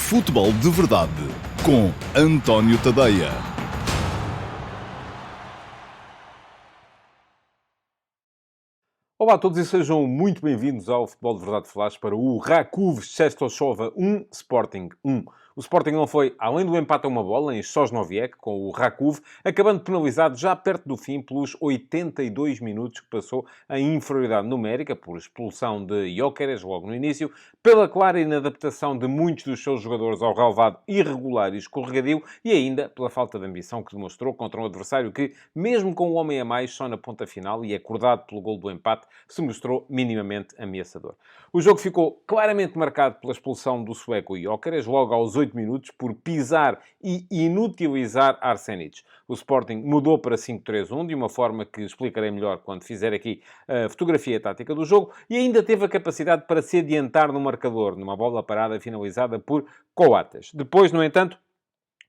Futebol de Verdade com António Tadeia. Olá a todos e sejam muito bem-vindos ao Futebol de Verdade Flash para o Rakov Częstochowa 1, Sporting 1. O Sporting não foi além do empate a uma bola em Sosnowiec com o Rakov, acabando penalizado já perto do fim pelos 82 minutos que passou em inferioridade numérica por expulsão de Gyökeres logo no início, pela clara inadaptação de muitos dos seus jogadores ao relvado irregular e escorregadio e ainda pela falta de ambição que demonstrou contra um adversário que, mesmo com um homem a mais só na ponta final e acordado pelo golo do empate, se mostrou minimamente ameaçador. O jogo ficou claramente marcado pela expulsão do sueco Gyökeres, logo aos 8 minutos, por pisar e inutilizar Arsenic. O Sporting mudou para 5-3-1, de uma forma que explicarei melhor quando fizer aqui a fotografia tática do jogo, e ainda teve a capacidade para se adiantar no marcador, numa bola parada finalizada por Coates. Depois, no entanto,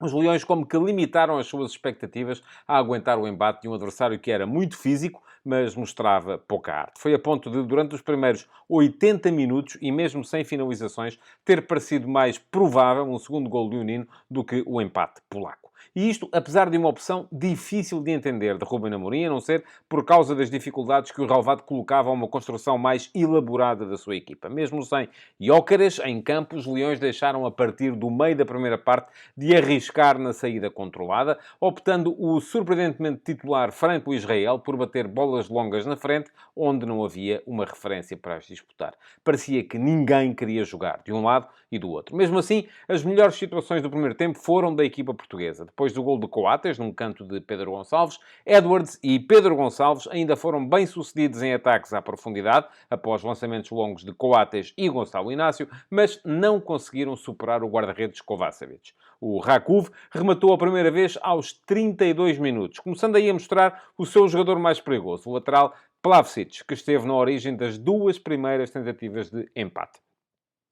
os Leões como que limitaram as suas expectativas a aguentar o embate de um adversário que era muito físico, mas mostrava pouca arte. Foi a ponto de, durante os primeiros 80 minutos, e mesmo sem finalizações, ter parecido mais provável um segundo golo leonino do que o empate polaco. E isto, apesar de uma opção difícil de entender de Ruben Amorim, a não ser por causa das dificuldades que o relvado colocava a uma construção mais elaborada da sua equipa. Mesmo sem Gyökeres em campo, os Leões deixaram a partir do meio da primeira parte de arriscar na saída controlada, optando o surpreendentemente titular Franco Israel por bater bolas longas na frente, onde não havia uma referência para as disputar. Parecia que ninguém queria jogar, de um lado e do outro. Mesmo assim, as melhores situações do primeiro tempo foram da equipa portuguesa. Depois do gol de Coates, num canto de Pedro Gonçalves, Edwards e Pedro Gonçalves ainda foram bem-sucedidos em ataques à profundidade, após lançamentos longos de Coates e Gonçalo Inácio, mas não conseguiram superar o guarda-redes Kovacevic. O Rakov rematou a primeira vez aos 32 minutos, começando aí a mostrar o seu jogador mais perigoso, o lateral Plavšić, que esteve na origem das duas primeiras tentativas de empate.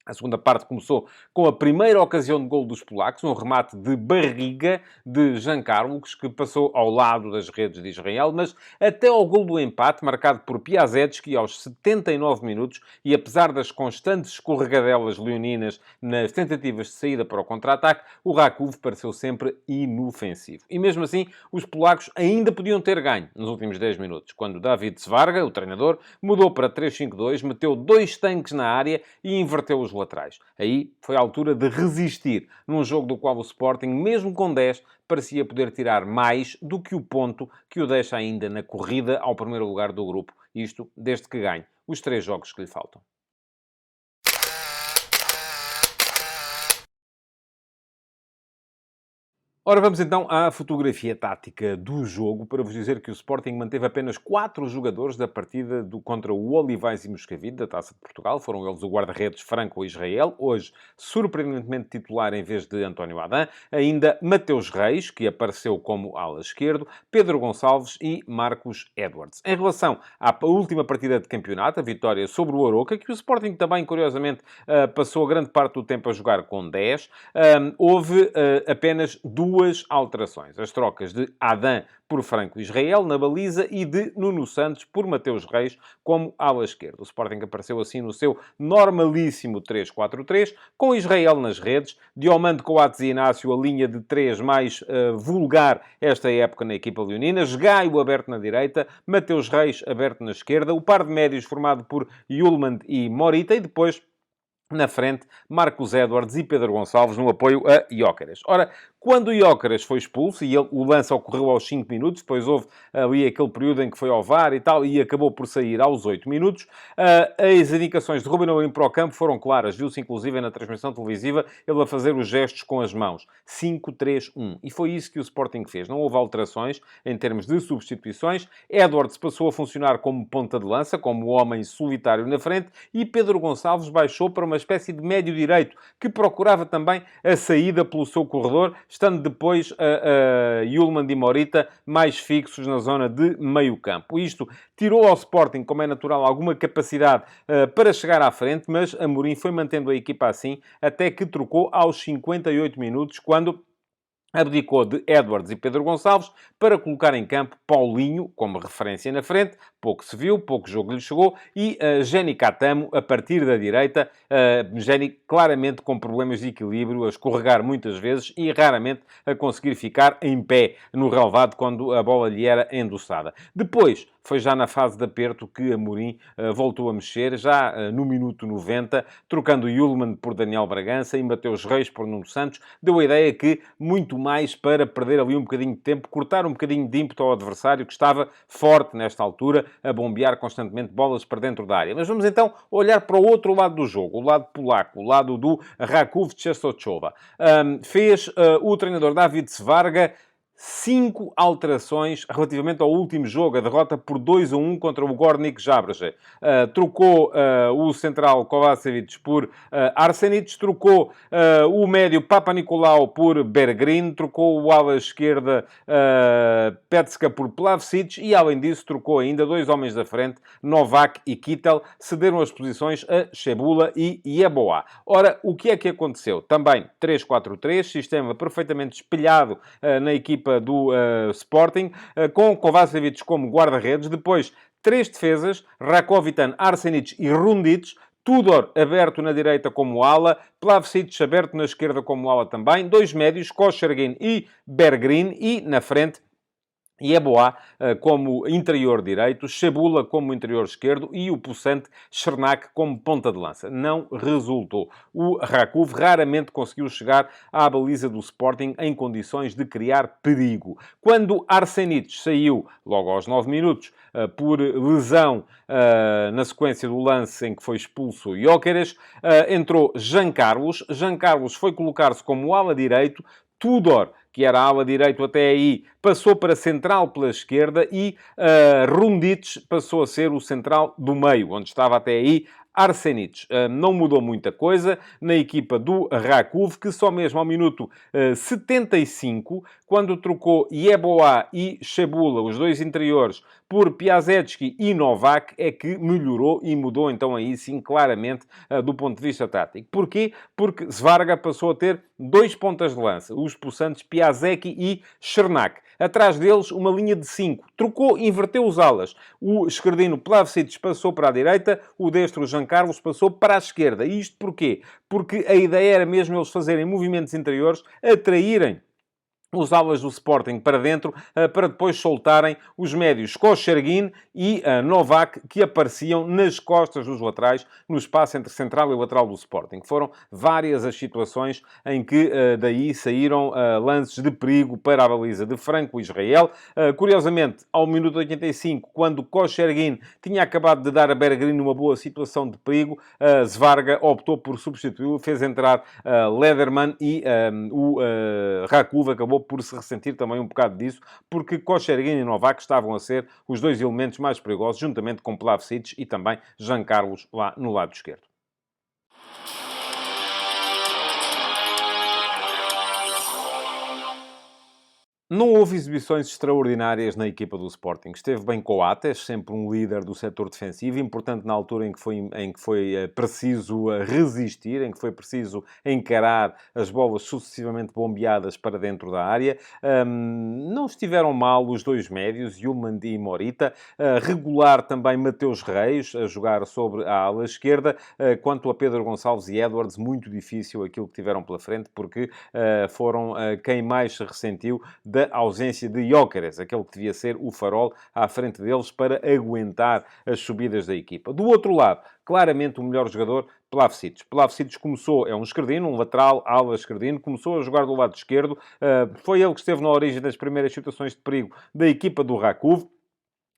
A segunda parte começou com a primeira ocasião de golo dos polacos, um remate de barriga de Jan Karluk, que passou ao lado das redes de Israel, mas até ao golo do empate, marcado por Piasecki aos 79 minutos, e apesar das constantes escorregadelas leoninas nas tentativas de saída para o contra-ataque, o Rakov pareceu sempre inofensivo. E mesmo assim, os polacos ainda podiam ter ganho nos últimos 10 minutos, quando David Svarga, o treinador, mudou para 3-5-2, meteu 2 tanques na área e inverteu os laterais. Aí foi a altura de resistir, num jogo do qual o Sporting, mesmo com 10, parecia poder tirar mais do que o ponto que o deixa ainda na corrida ao primeiro lugar do grupo. Isto desde que ganhe os 3 jogos que lhe faltam. Ora, vamos então à fotografia tática do jogo para vos dizer que o Sporting manteve apenas 4 jogadores da partida contra o Olivais e Moscavide, da Taça de Portugal. Foram eles o guarda-redes Franco Israel, hoje surpreendentemente titular em vez de António Adán. Ainda Mateus Reis, que apareceu como ala esquerdo, Pedro Gonçalves e Marcos Edwards. Em relação à última partida de campeonato, a vitória sobre o Aroca, que o Sporting também, curiosamente, passou grande parte do tempo a jogar com 10, houve apenas duas alterações. As trocas de Adán por Franco Israel na baliza e de Nuno Santos por Mateus Reis como ala esquerda. O Sporting apareceu assim no seu normalíssimo 3-4-3, com Israel nas redes, Diomande, Coates e Inácio, a linha de 3 mais vulgar esta época na equipa leonina, Gaio aberto na direita, Mateus Reis aberto na esquerda, o par de médios formado por Yulman e Morita, e depois na frente, Marcos Edwards e Pedro Gonçalves no apoio a Gyökeres. Ora, quando o Gyökeres foi expulso, e o lance ocorreu aos 5 minutos, depois houve ali aquele período em que foi ao VAR e tal, e acabou por sair aos 8 minutos, as indicações de Ruben Amorim para o campo foram claras. Viu-se, inclusive, na transmissão televisiva, ele a fazer os gestos com as mãos. 5-3-1. E foi isso que o Sporting fez. Não houve alterações em termos de substituições. Edwards passou a funcionar como ponta de lança, como homem solitário na frente, e Pedro Gonçalves baixou para uma espécie de médio direito, que procurava também a saída pelo seu corredor, estando depois a Yulman e Morita mais fixos na zona de meio campo. Isto tirou ao Sporting, como é natural, alguma capacidade para chegar à frente, mas Amorim foi mantendo a equipa assim, até que trocou aos 58 minutos, quando abdicou de Edwards e Pedro Gonçalves para colocar em campo Paulinho como referência na frente. Pouco se viu, pouco jogo lhe chegou. E Geni Catamo a partir da direita. Geni claramente com problemas de equilíbrio, a escorregar muitas vezes e raramente a conseguir ficar em pé no relvado quando a bola lhe era endossada. Depois, foi já na fase de aperto que Amorim voltou a mexer, já no minuto 90, trocando Yulman por Daniel Bragança e Mateus Reis por Nuno Santos. Deu a ideia que, muito mais para perder ali um bocadinho de tempo, cortar um bocadinho de ímpeto ao adversário, que estava forte nesta altura, a bombear constantemente bolas para dentro da área. Mas vamos então olhar para o outro lado do jogo, o lado polaco, o lado do Raków Częstochowa. Fez o treinador David Svarga 5 alterações relativamente ao último jogo, a derrota por 2-1 contra o Górnik Zabrze. Trocou o central Kovacevic por Arsenic, trocou o médio Papanikolaou por Bergrin, trocou o ala esquerda Petska por Plavsic e, além disso, trocou ainda 2 homens da frente, Novak e Kittel, cederam as posições a Cebula e Yeboah. Ora, o que é que aconteceu? Também 3-4-3, sistema perfeitamente espelhado na equipa do Sporting, com Kovacevic como guarda-redes. Depois, 3 defesas, Rakovitan, Arsenic e Rundic. Tudor aberto na direita como ala, Plavsic aberto na esquerda como ala também. 2 médios, Kochergin e Bergrin. E, na frente, Yeboah como interior direito, Cebula como interior esquerdo e o possante Cernak como ponta de lança. Não resultou. O Rakov raramente conseguiu chegar à baliza do Sporting em condições de criar perigo. Quando Arsenic saiu, logo aos 9 minutos, por lesão na sequência do lance em que foi expulso o Gyökeres, entrou Jean Carlos. Jean Carlos foi colocar-se como ala direito. Tudor, que era a ala direito até aí, passou para central pela esquerda e Rundic passou a ser o central do meio, onde estava até aí Arsenic. Não mudou muita coisa na equipa do Rakov, que só mesmo ao minuto 75, quando trocou Yeboah e Cebula, os 2 interiores, por Piasecki e Novak, é que melhorou e mudou então aí sim claramente do ponto de vista tático. Porquê? Porque Svarga passou a ter 2 pontas de lança, os possantes Piasecki e Cernak. Atrás deles, uma linha de 5. Trocou, inverteu os alas. O esquerdino Plavsic passou para a direita, o destro Jean Carlos passou para a esquerda. E isto porquê? Porque a ideia era mesmo eles fazerem movimentos interiores, atraírem os alas do Sporting para dentro, para depois soltarem os médios Kochergin e Novak, que apareciam nas costas dos laterais, no espaço entre central e lateral do Sporting. Foram várias as situações em que daí saíram lances de perigo para a baliza de Franco Israel. Curiosamente, ao minuto 85, quando Kochergin tinha acabado de dar a Bergrin numa boa situação de perigo, Svarga optou por substituí-lo, fez entrar Lederman e o Rakov acabou por se ressentir também um bocado disso, porque Kochergin e Novak estavam a ser os 2 elementos mais perigosos, juntamente com Plavsic e também Jean Carlos lá no lado esquerdo. Não houve exibições extraordinárias na equipa do Sporting. Esteve bem Coates, sempre um líder do setor defensivo, importante na altura em que foi preciso resistir, em que foi preciso encarar as bolas sucessivamente bombeadas para dentro da área. Não estiveram mal os 2 médios, Yulmandi e Morita. Regular também Mateus Reis, a jogar sobre a ala esquerda. Quanto a Pedro Gonçalves e Edwards, muito difícil aquilo que tiveram pela frente, porque foram quem mais se ressentiu da ausência de Gyökeres, aquele que devia ser o farol à frente deles para aguentar as subidas da equipa. Do outro lado, claramente o melhor jogador, Plavsic. Plavsic começou, é um esquerdino, um lateral, ala esquerdino, começou a jogar do lado esquerdo. Foi ele que esteve na origem das primeiras situações de perigo da equipa do Rakov.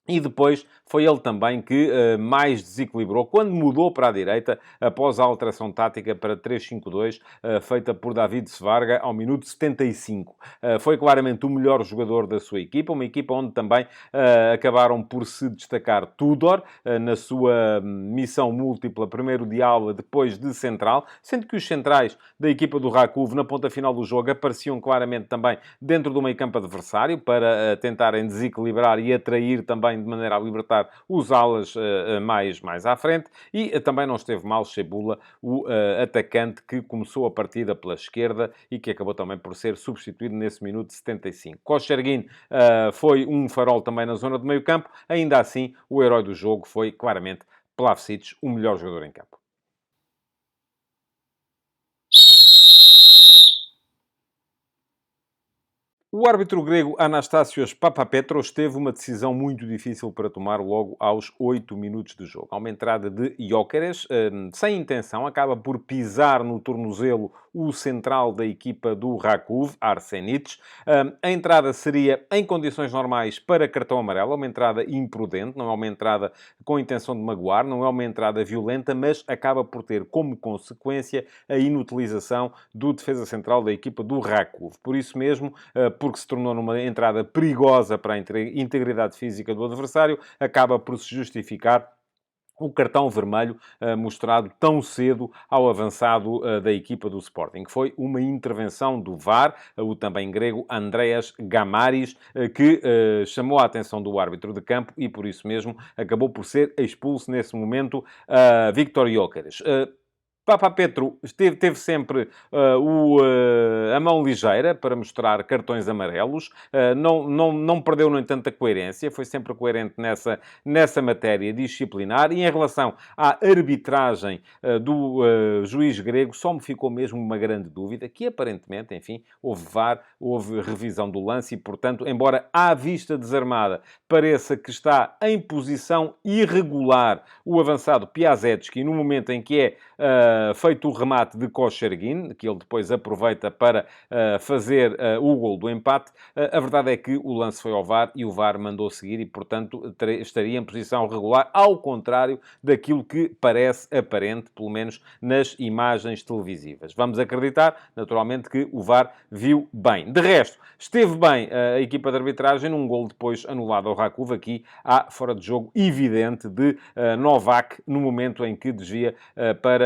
E depois foi ele também que mais desequilibrou quando mudou para a direita após a alteração tática para 3-5-2 feita por David Svarga ao minuto 75. Foi claramente o melhor jogador da sua equipa, uma equipa onde também acabaram por se destacar Tudor na sua missão múltipla, primeiro de ala, depois de central, sendo que os centrais da equipa do Rakov na ponta final do jogo apareciam claramente também dentro do meio-campo adversário para tentarem desequilibrar e atrair também bem de maneira a libertar os alas mais à frente, e também não esteve mal Cebula, o atacante que começou a partida pela esquerda e que acabou também por ser substituído nesse minuto 75. Kochergin foi um farol também na zona de meio campo. Ainda assim, o herói do jogo foi claramente Plavšić, o melhor jogador em campo. O árbitro grego Anastásios Papapetros teve uma decisão muito difícil para tomar logo aos 8 minutos de jogo. Há uma entrada de Gyökeres, sem intenção, acaba por pisar no tornozelo o central da equipa do Rakov, Arsenic. A entrada seria, em condições normais, para cartão amarelo, uma entrada imprudente, não é uma entrada com intenção de magoar, não é uma entrada violenta, mas acaba por ter como consequência a inutilização do defesa central da equipa do Rakov. Por isso mesmo, porque se tornou numa entrada perigosa para a integridade física do adversário, acaba por se justificar o cartão vermelho mostrado tão cedo ao avançado da equipa do Sporting. Foi uma intervenção do VAR, o também grego Andreas Gamaris, que chamou a atenção do árbitro de campo e, por isso mesmo, acabou por ser expulso nesse momento Viktor Gyökeres. Papapetro teve sempre a mão ligeira para mostrar cartões amarelos. Não perdeu, no entanto, a coerência. Foi sempre coerente nessa matéria disciplinar. E em relação à arbitragem do juiz grego, só me ficou mesmo uma grande dúvida, que aparentemente, enfim, houve VAR, houve revisão do lance e, portanto, embora à vista desarmada pareça que está em posição irregular o avançado Piasecki no momento em que é feito o remate de Kochergin, que ele depois aproveita para fazer o gol do empate. A verdade é que o lance foi ao VAR e o VAR mandou seguir e, portanto, estaria em posição regular, ao contrário daquilo que parece aparente, pelo menos nas imagens televisivas. Vamos acreditar, naturalmente, que o VAR viu bem. De resto, esteve bem a equipa de arbitragem num gol depois anulado ao Rakov. Aqui há fora de jogo evidente de Novak no momento em que desvia para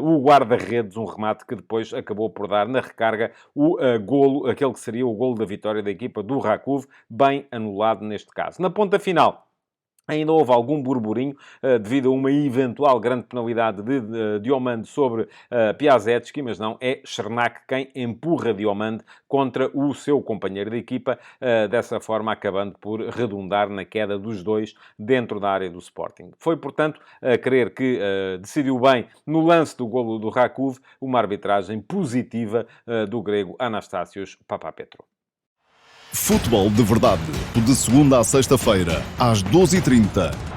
o guarda-redes, um remate que depois acabou por dar na recarga o golo, aquele que seria o golo da vitória da equipa do Rakov, bem anulado neste caso. Na ponta final, ainda houve algum burburinho devido a uma eventual grande penalidade de Diomande sobre Piasecki, mas não, é Cernak quem empurra Diomande contra o seu companheiro de equipa, dessa forma acabando por redundar na queda dos dois dentro da área do Sporting. Foi, portanto, a crer que decidiu bem no lance do golo do Rakov, uma arbitragem positiva do grego Anastásios Papapetro. Futebol de Verdade, de segunda a sexta-feira, às 12h30.